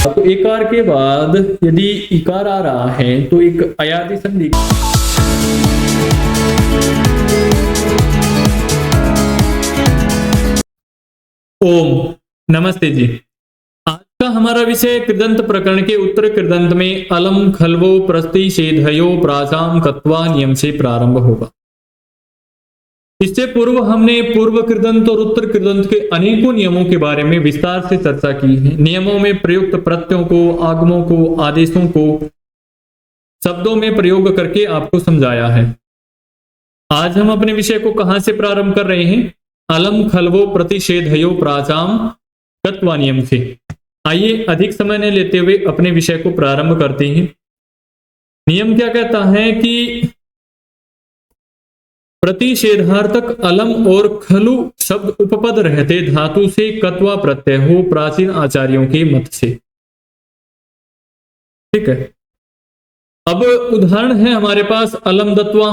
तो एकार के बाद यदि इकार आ रहा है तो एक अयादि संधि। ओम नमस्ते जी। आज का हमारा विषय कृदंत प्रकरण के उत्तर कृदंत में अलम खलवो प्रतिषेधयो प्राचाम कत्वा नियम से प्रारंभ होगा। इससे पूर्व हमने पूर्व कृदंत और उत्तर कृदंत के अनेकों नियमों के बारे में विस्तार से चर्चा की है। नियमों में प्रयुक्त प्रत्ययों को, आगमों को, आदेशों को शब्दों में प्रयोग करके आपको समझाया है। आज हम अपने विषय को कहां से प्रारंभ कर रहे हैं? अलम खलवो प्रतिषेधयो प्राचाम कत्वा नियम से। आइए अधिक समय न लेते हुए अपने विषय को प्रारंभ करते हैं। नियम क्या कहता है कि प्रतिषेधार्थक अलम और खलु शब्द उपपद रहते धातु से कत्वा प्रत्यय हो प्राचीन आचार्यों के मत से। ठीक है, अब उदाहरण है हमारे पास अलम दत्वा,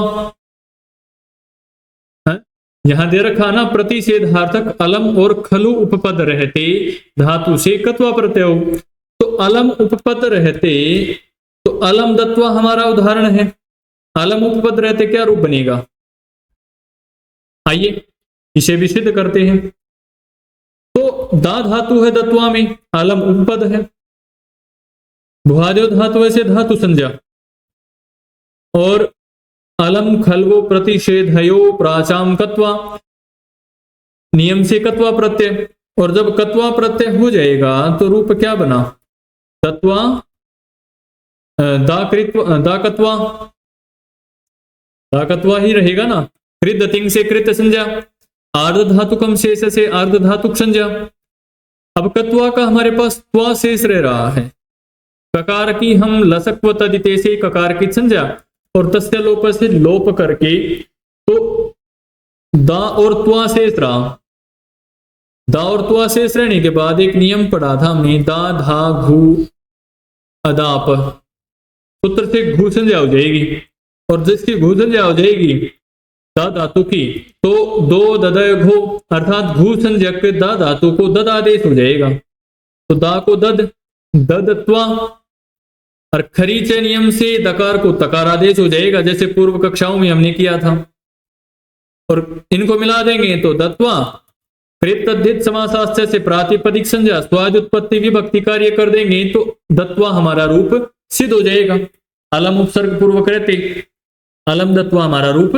यहां दे रखा ना, प्रतिषेधार्थक अलम और खलु उपपद रहते धातु से कत्वा प्रत्यय हो। तो अलम उपपद रहते, तो अलम दत्वा हमारा उदाहरण है। अलम उपपद रहते क्या रूप बनेगा? आइए इसे भी सिद्ध करते हैं। तो दा धातु है दत्वा में, अलम उपपद है। भुआदेव धातु से धातु संज्ञा, और अलम खलवो प्रतिषेधयो प्राचाम कत्वा, नियम से कत्वा प्रत्यय। और जब कत्वा प्रत्यय हो जाएगा तो रूप क्या बना? तत्वा दाकत्वा ही रहेगा ना। कृत तिंग से कृत संज्ञा, आर्ध धातुकम शेष से आर्ध धातुक संज्ञा। अब कत्वा का हमारे पास त्वा शेष रह रहा है। ककार की हम लसक्व तदिते से ककार की संज्ञा, और तस्य लोप से लोप करके तो दा और त्वा शेष रहा। दा और त्वा शेष रहने के बाद एक नियम पढ़ा था हमने, दा धा घू अदाप, सूत्र से घू संज्ञा हो जाएगी, और जिसकी घू संज्ञा हो जाएगी दा धातु की, तो दो ददय घो अर्थात घू संज्ञक दा धातु को दद आदेश हो जाएगा। तो दा को दद, ददत्वा, और खरीचे नियम से दकार को तकार आदेश हो जाएगा, जैसे पूर्व कक्षाओं में हमने किया था। और इनको मिला देंगे तो दत्वा कृत समासास्त्र से प्रातिपदिक संज्ञा स्वाद उत्पत्ति विभक्ति कार्य कर देंगे तो दत्वा हमारा रूप सिद्ध हो जाएगा। अलम उपसर्ग पूर्वक रहते अलम दत्वा हमारा रूप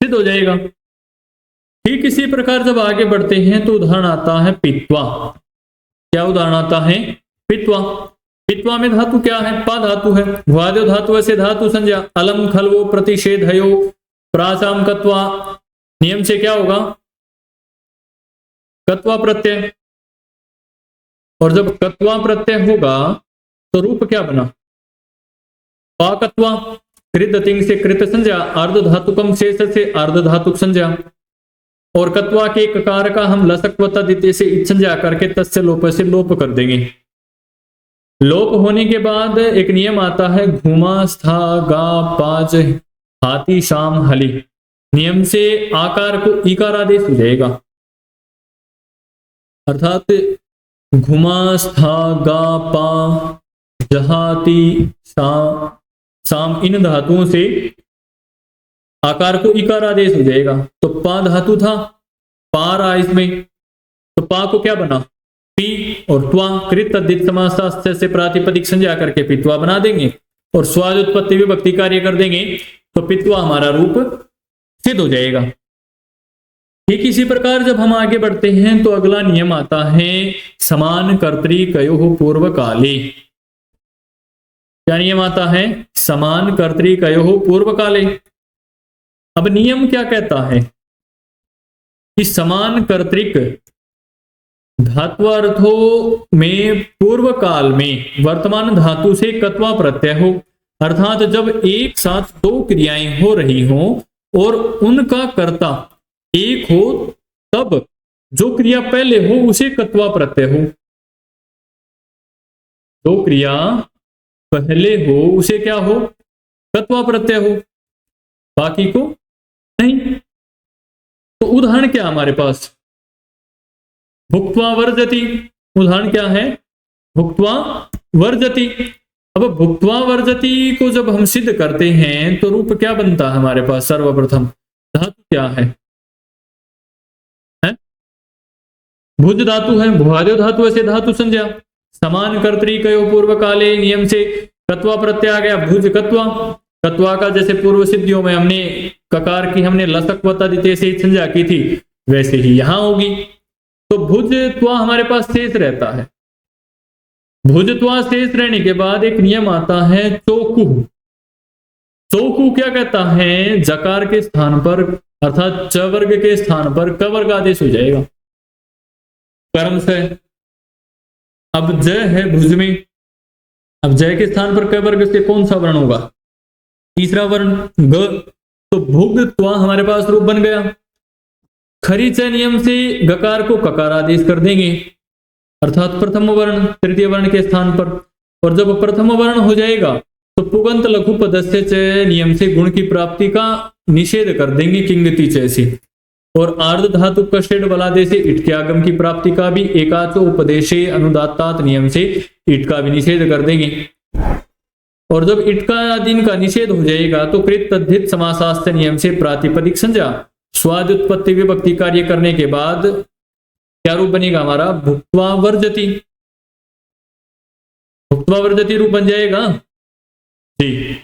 सिद्ध हो जाएगा। ठीक इसी प्रकार जब आगे बढ़ते हैं तो उदाहरण आता है पित्वा। क्या उदाहरण आता है? पित्वा। पित्वा में धातु क्या है? पा धातु है। भुआदेव धातु से धातु संज्ञा, अलम खलवो प्रतिषेधयो प्राचाम कत्वा, नियम से क्या होगा? कत्वा प्रत्यय। और जब कत्वा प्रत्यय होगा तो रूप क्या बना? पा कत्वा, कृत तिंग से कृत संज्ञा, अर्ध धातुकम शेष से अर्ध धातुक संज्ञा, और कत्वा के ककार का हम लसक्व तदिते से इत संज्ञा करके तस्य लोप से लोप कर देंगे। लोप होने के बाद एक नियम आता है घुमा स्था गा पाज हाथी शाम हली, नियम से आकार को इकार आदेश हो जाएगा। अर्थात घुमा स्था गा पा जहाती शाम इन धातुओं से आकार को इकार आदेश हो जाएगा। तो पा धातु था, पा रहा इसमें, तो पा को क्या बना? पी, और त्वा कृत तद्धित समासास्त्र से प्रातिपदिक संज्ञा करके पित्वा बना देंगे, और स्वाद उत्पत्ति विभक्ति कार्य कर देंगे तो पित्वा हमारा रूप सिद्ध हो जाएगा। ठीक इसी प्रकार जब हम आगे बढ़ते हैं तो अगला नियम आता है समान कर्तृकयोः पूर्व काले। क्या नियम आता है? समान कर्तृकयोः पूर्व काले। अब नियम क्या कहता है कि समान कर्तृक धात्वार्थों में पूर्व काल में वर्तमान धातु से कत्वा प्रत्यय हो, अर्थात जब एक साथ दो क्रियाएं हो रही हो और उनका कर्ता एक हो तब जो क्रिया पहले हो उसे कत्वा प्रत्यय हो। दो क्रिया पहले हो उसे क्या हो? कत्वा प्रत्यय हो, बाकी को नहीं। तो उदाहरण क्या हमारे पास? भुक्त्वा वर्जति। उदाहरण क्या है? भुक्त्वा वर्जति। अब भुक्त्वा वर्जति को जब हम सिद्ध करते हैं तो रूप क्या बनता है हमारे पास? सर्वप्रथम धातु क्या है? भुज धातु है, भुआदो धातु से धातु संज्ञा। समान कर्तृकयो पूर्व काले नियम से कत्वा प्रत्यय आ गया, भुज कत्वा। कत्वा का जैसे पूर्व सिद्धियों में हमने ककार की हमने लसकवता द्वितीय से संज्ञा की थी, वैसे ही यहां होगी। तो भुज त्वा हमारे पास शेष रहता है। भुजत्वा शेष रहने के बाद एक नियम आता है चौकु। चौकु क्या कहता है? जकार के स्थान पर अर्थात च वर्ग के स्थान पर क वर्ग आदेश हो जाएगा कर्म से। अब जय है भुज में, अब जय के स्थान पर क वर्ग से कौन सा वर्ण होगा? तीसरा वर्ण ग। तो भुगत्वा हमारे पास रूप बन गया। खरी च नियम से गकार को ककार आदेश कर देंगे अर्थात प्रथम वर्ण तृतीय वर्ण के स्थान पर। और जब प्रथम वर्ण हो जाएगा तो पुगंत लघु पदस्य च नियम से गुण की प्राप्ति का निषेध कर देंगे किंगति च से। और आर्ध धातु कषेड बलादेश से इट के आगम की प्राप्ति का भी एकाचो उपदेशे अनुदात्तात नियम से इट का भी निषेध कर देंगे। और जब इट का दिन का निषेध हो जाएगा तो कृत तद्धित समासास्त्र नियम से प्रातिपदिक संज्ञा स्वाद उत्पत्ति विभक्ति कार्य करने के बाद क्या रूप बनेगा हमारा? भुक्त्वा वर्जति। भुक्त्वा वर्जति रूप बन जाएगा जी।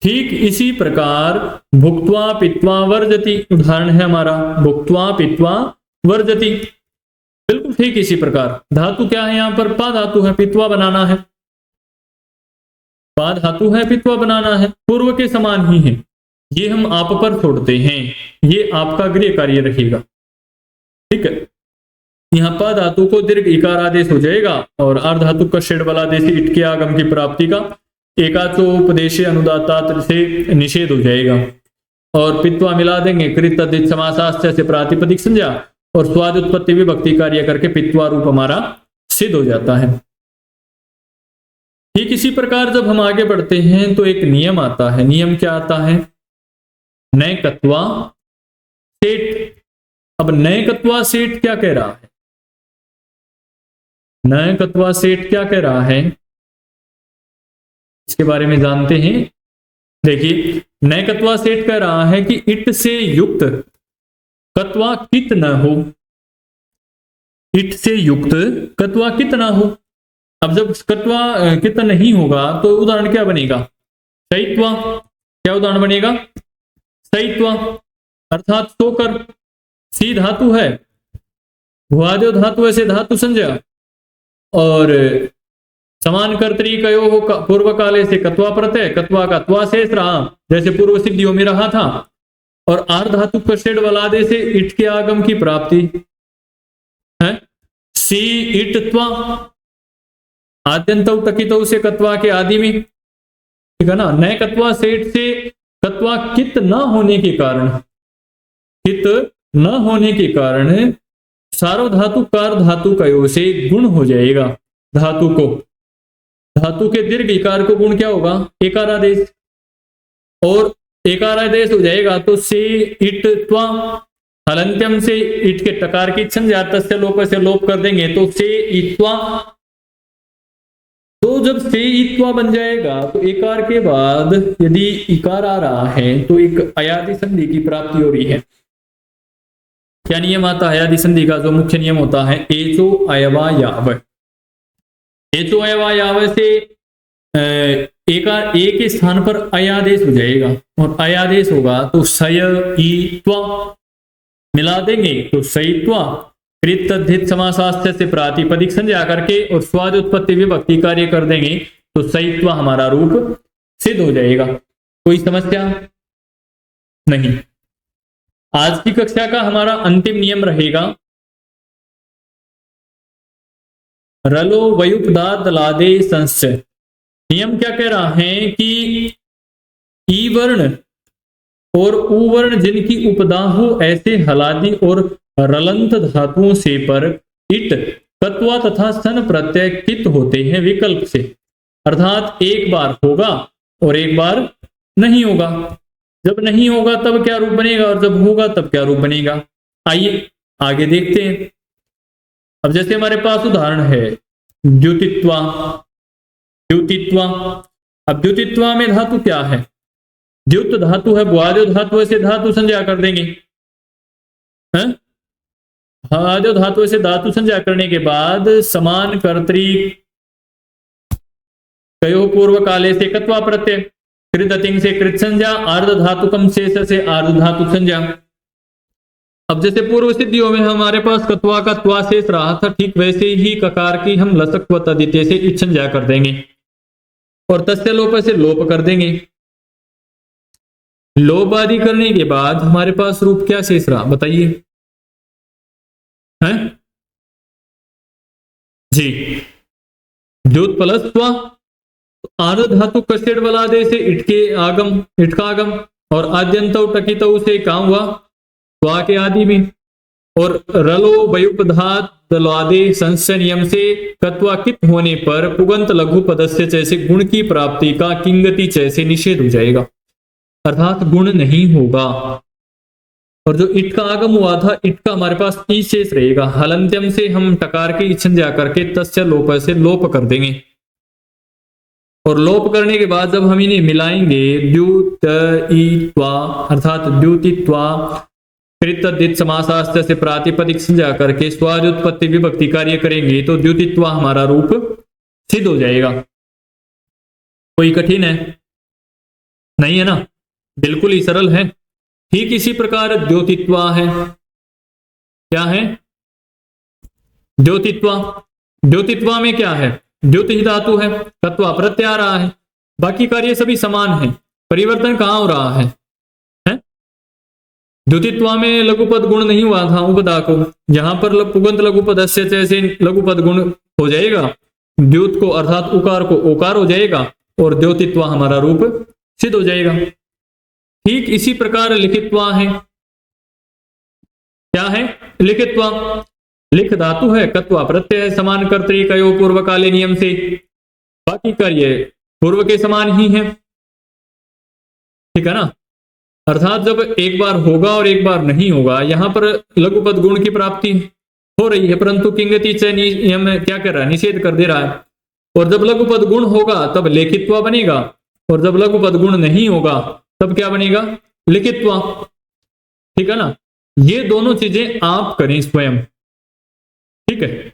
ठीक इसी प्रकार भुक्त्वा पित्वा वर्जति उदाहरण है हमारा, भुक्त्वा पित्वा वर्जति। बिल्कुल ठीक इसी प्रकार धातु क्या है? यहां पर पा धातु है, पित्वा बनाना है। पा धातु है, पित्वा बनाना है, पूर्व के समान ही है। ये हम आप पर छोड़ते हैं, ये आपका गृह कार्य रखेगा। ठीक है, यहां पा धातु को दीर्घ इकार आदेश हो जाएगा और आर धातु का षेड बल आदेश इट के आगम की प्राप्ति का एकाचोपदेश अनुदातात से निषेध हो जाएगा। और पित्वा मिला देंगे कृत तद्धित समासास्त्र से प्रातिपदिक संज्ञा और स्वाद उत्पत्ति विभक्ति कार्य करके पित्वा रूप हमारा सिद्ध हो जाता है। ठीक इसी प्रकार जब हम आगे बढ़ते हैं तो एक नियम आता है। नियम क्या आता है? नय कत्वा सेठ। अब नय कत्वा सेठ क्या कह रहा है? नय कत्वा सेठ क्या कह रहा है इसके बारे में जानते हैं। देखिए, नय कत्वा सेठ कह रहा है कि इट से युक्त कत्वा कित न हो। इट से युक्त कत्वा कित न हो। अब जब कत्वा कित नहीं होगा तो उदाहरण क्या बनेगा? सहित्वा। क्या उदाहरण बनेगा? सहित्वा अर्थात सोकर। सी धातु है, भुआदो धातु ऐसे धातु संज्ञा और समान कर्तृकयो हो पूर्व काले से कत्वा प्रत्यय, कत्वा का त्वा शेष रहा जैसे पूर्व सिद्धियों में रहा था। और आर धातु कषेड बलादे से इट के आगम की प्राप्ति है। सी इट त्वा आद्यंत टकित से कत्वा के आदि में, ठीक है ना। नए कत्वा सेठ से कत्वा कित न होने के कारण, कित न होने के कारण सार्वधातु कार धातु कयो से गुण हो जाएगा धातु को। धातु के दीर्घ इकार को गुण क्या होगा? एकारादेश। और एकारादेश हो जाएगा तो से इट त्वा हलंत्यम से इट के टकार की संज्ञा तस्य लोप से लोप कर देंगे तो से इत्वा। तो जब से इत्वा बन जाएगा तो एकार के बाद यदि इकार आ रहा है तो एक अयादि संधि की प्राप्ति हो रही है। क्या नियम आता है अयादि संधि का? जो मुख्य नियम होता है एचो अयवा याव। एचो अयवा याव से एकार ए के स्थान पर अयादेश हो जाएगा और अयादेश होगा तो सय ईत्वा मिला देंगे तो सईत्वा कृत तद्धित समासास्त्र से प्रातिपदिक संज्ञा करके और स्वाद उत्पत्ति विभक्ति कार्य कर देंगे तो सईत्वा हमारा रूप सिद्ध हो जाएगा। कोई समस्या नहीं। आज की कक्षा का हमारा अंतिम नियम रहेगा रलो वयुपदात लादे संश्चय। नियम क्या कह रहा है कि ई वर्ण और उ वर्ण जिनकी उपदा हो ऐसे हलादि और रलंत धातुओं से पर इट कत्वा तथा सन प्रत्यय कित होते हैं विकल्प से। अर्थात एक बार होगा और एक बार नहीं होगा। जब नहीं होगा तब क्या रूप बनेगा और जब होगा तब क्या रूप बनेगा। आइए आगे देखते हैं। अब जैसे हमारे पास उदाहरण है द्युतित्वा, द्युतित्वा। अब द्युतित्वा में धातु क्या है? द्युत धातु है, भुआदो धातु से धातु संज्ञा कर देंगे, हैं? भुआदो धातु से धातु संज्ञा करने के बाद समान कर्तरी कयो पूर्व काले से कत्वा प्रत्यय, कृततिंग से कृत संज्ञा, आर्ध धातुकम शेष से आर्ध धातु संज्ञा। अब जैसे पूर्व सिद्धियों में हमारे पास कत्वा का त्वा शेष रहा था, ठीक वैसे ही ककार की हम लसक व तदिते से इच संज्ञा कर देंगे और तस्य लोप से लोप कर देंगे। लोप आदि करने के बाद हमारे पास रूप क्या शेष रहा बताइए, हैं? जी, द्युत प्लस त्वा, आर्ध धातु कसेड़ बलादे से इटके आगम, इटकागम और आद्यंत टकित से काम हुआ त्वा के आदि में, और रलो वयुपधात दलादे संशय नियम से कत्वा कित होने पर पुगंत लघु पदस्य जैसे गुण की प्राप्ति का किंगति जैसे निषेध हो जाएगा, अर्थात गुण नहीं होगा। और जो इट का आगम हुआ था, इट का हमारे पास ई शेष रहेगा, हलंत्यम से हम टकार के इच्छन जा करके तस्य लोप से लोप कर देंगे और लोप करने के बाद जब हम इन्हें मिलाएंगे द्युतित्वा अर्थात द्युतित्वा कृतदित समासास्त्र से प्रातिपदिक संज्ञा करके स्वादुत्पत्ति विभक्ति कार्य करेंगे तो द्युतित्वा हमारा रूप सिद्ध हो जाएगा। कोई कठिन है? नहीं है ना, बिल्कुल ही सरल है। ठीक इसी प्रकार द्योतित्वा है, क्या है? द्योतित्वा। द्योतित्वा में क्या है? द्युत ही धातु है, तत्वा प्रत्यय आ रहा है, बाकी कार्य सभी समान है, परिवर्तन कहां हो रहा है? द्युतित्वा में लघुपद गुण नहीं हुआ था उपदा को, जहां पर पुगंत लघुपद से लघुपद गुण हो जाएगा, द्युत को अर्थात उकार को ओकार हो जाएगा और द्योतित्वा हमारा रूप सिद्ध हो जाएगा। ठीक इसी प्रकार लिखित्वा है, क्या है? लिखित्वा। लिख धातु है, कत्वा प्रत्यय है, समान कर्तरी कयो पूर्व काले नियम से, बाकी कार्य पूर्व के समान ही है, ठीक है ना। अर्थात जब एक बार होगा और एक बार नहीं होगा, यहां पर लघुपद गुण की प्राप्ति हो रही है परंतु किंगति च नियम क्या कर रहा है? निषेध कर दे रहा है। और जब लघुपद गुण होगा तब लेखित्वा बनेगा और जब लघुपद गुण नहीं होगा तब क्या बनेगा? लिखित्वा, ठीक है ना। ये दोनों चीजें आप करें स्वयं, ठीक है।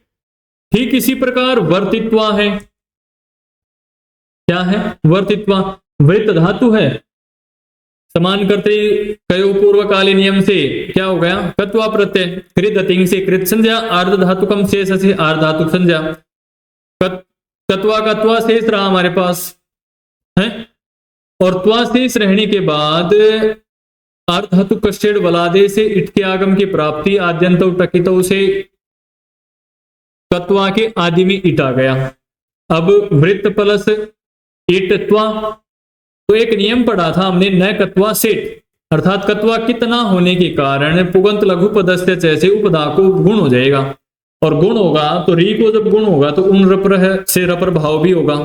ठीक इसी प्रकार वर्तित्वा है, क्या है? वर्तित्वा। वृत्त धातु है, समान करते कयो पूर्व काले नियम से क्या हो गया? कत्वा प्रत्यय, कृत तिंग से कृत संज्ञा, आर्ध धातुकम शेष से आर्ध धातुक संज्ञा, कत्वा का त्वा शेष रहा हमारे पास है और त्वा शेष रहने के बाद आर्ध धातु कष्टेड़ बलादे से इट के आगम की प्राप्ति, आद्यंत टकित से कत्वा के आदि में इट आ गया। अब वृत्त प्लस इट त्वा, तो एक नियम पढ़ा था हमने, न कत्वा सेठ, अर्थात कत्वा कितना होने के कारण पुगंत लघु पदस्य जैसे उपदा को गुण हो जाएगा और गुण होगा तो री को जब गुण होगा तो उन रपर से रपर भाव भी होगा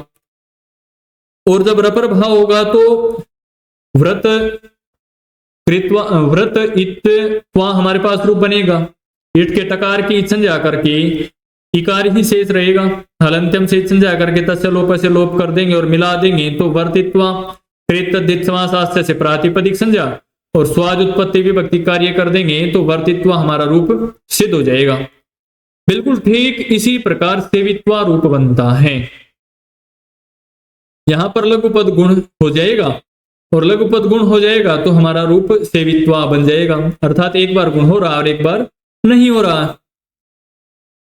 और जब रपर भाव होगा तो व्रत कृत्वा व्रत इत त्वा हमारे पास रूप बनेगा। इट के टकार की संज्ञा करके इकार ही शेष रहेगा, हलंत्यम से संज्ञा करके तस्य लोप से लोप कर देंगे और मिला देंगे तो वर्तित्वा कृत समासास्त्र से प्रातिपदिक संज्ञा और स्वाद उत्पत्ति विभक्ति कार्य कर देंगे तो वर्तित्वा हमारा रूप सिद्ध हो जाएगा। बिल्कुल ठीक इसी प्रकार सेवित्वा रूप बनता है। यहां पर लघुपद गुण हो जाएगा और लघुपद गुण हो जाएगा तो हमारा रूप सेवित्वा बन जाएगा, अर्थात एक बार गुण हो रहा है और एक बार नहीं हो रहा है,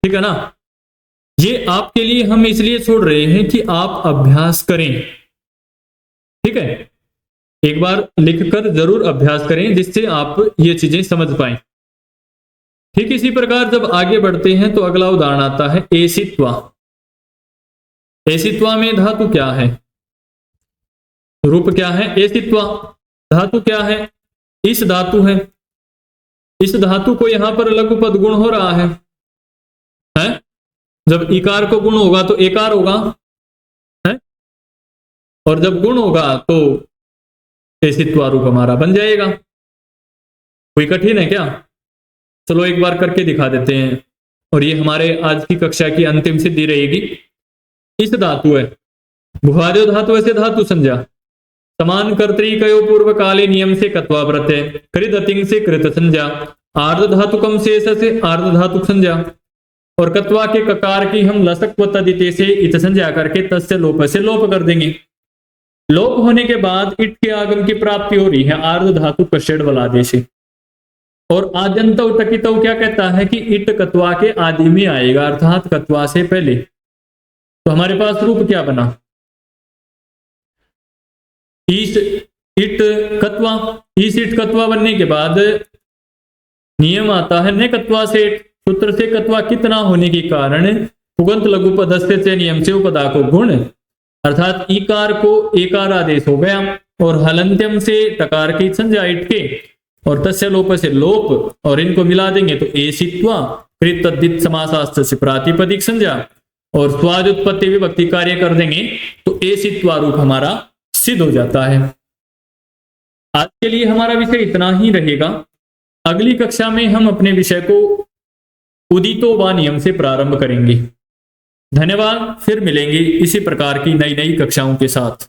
ठीक है ना। ये आपके लिए हम इसलिए छोड़ रहे हैं कि आप अभ्यास करें, ठीक है। एक बार लिखकर जरूर अभ्यास करें जिससे आप ये चीजें समझ पाएं। ठीक इसी प्रकार जब आगे बढ़ते हैं तो अगला उदाहरण आता है एसित्वा। एसित्वा में धातु क्या है? रूप क्या है? एसित्वा। धातु क्या है? इस धातु है। इस धातु को यहां पर लघुपद गुण हो रहा है? जब इकार को गुण होगा तो एकार होगा है? और जब गुण होगा तो एसित्वा रूप हमारा बन जाएगा। कोई कठिन है क्या? चलो एक बार करके दिखा देते हैं और ये हमारे आज की कक्षा की अंतिम सिद्धि रहेगी। इस धातु है, भुवादो धातु से धातु संज्ञा, समान कर्तृकयो पूर्व काले नियम से कत्वा प्रत्यय, कृत अतिंग से कृत संज्ञा, आर्ध धातुकम शेष से आर्ध धातुक संज्ञा, और कत्वा के ककार की हम लसक व तदिते से इत संज्ञा करके तस्य लोप से लोप कर देंगे। लोप होने के बाद इट के आगम की प्राप्ति हो रही है आर्ध धातु कषेड़ बलादे से। और आद्यंत टकित क्या कहता है कि इट कत्वा के आदि में आएगा, अर्थात कत्वा से पहले। तो हमारे पास रूप क्या बना, ईस इट कत्वा। ईस इट कत्वा बनने के बाद नियम आता है न कत्वा से। सूत्र से कत्वा कितना होने के कारण पुगंत लघु पदस्य से नियम से उपदा को गुण, अर्थात ईकार को एकार आदेश हो गया, और हलंत्यम से टकार की संज्ञा इट के, और तस्य लोप से लोप, और इनको मिला देंगे तो एसित्वा कृत तद्धित समासास्त्र से प्रातिपदिक संज्ञा, और स्वाद उत्पत्ति विभक्ति कार्य कर देंगे तो एसित्वा रूप हमारा सिद्ध हो जाता है। आज के लिए हमारा विषय इतना ही रहेगा। अगली कक्षा में हम अपने विषय को उदितो वा नियम से प्रारंभ करेंगे। धन्यवाद, फिर मिलेंगे इसी प्रकार की नई नई कक्षाओं के साथ।